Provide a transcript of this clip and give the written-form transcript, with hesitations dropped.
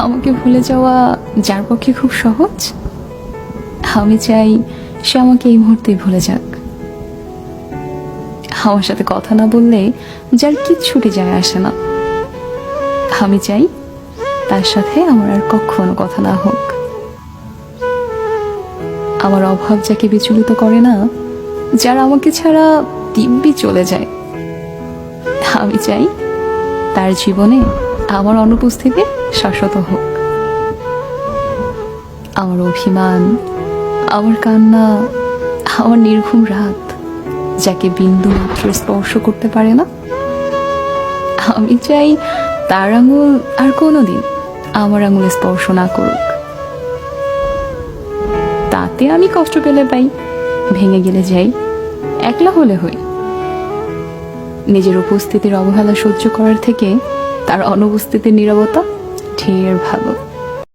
আমাকে ভুলে যাওয়া যার পক্ষে খুব সহজ, আমি চাই সে আমাকে এই মুহূর্তেই ভুলে যাক। আমার সাথে কথা না বললে যার কিচ্ছুটি যায় আসে না, আমি চাই তার সাথে আমার আর কখনো কথা না হোক। আমার অভাব যাকে বিচলিত করে না, যারা আমাকে ছাড়া দিব্যি চলে যায়, আমি চাই তার জীবনে আমার অনুপস্থিতি শাশ্বত হোক। আমার অভিমান, আমার কান্না, আমার নির্ঘুম রাত যাকে বিন্দু মাত্র স্পর্শ করতে পারে না, আমি চাই তার আঙুল আর কোনোদিন আমার আঙুলে স্পর্শ না করুক। তাতে আমি কষ্ট পেলে পাই, ভেঙে গেলে যাই, একলা হলে হই। নিজের উপস্থিতির অবহেলা সহ্য করার থেকে তার অনুপস্থিতির নীরবতা ঢের ভালো।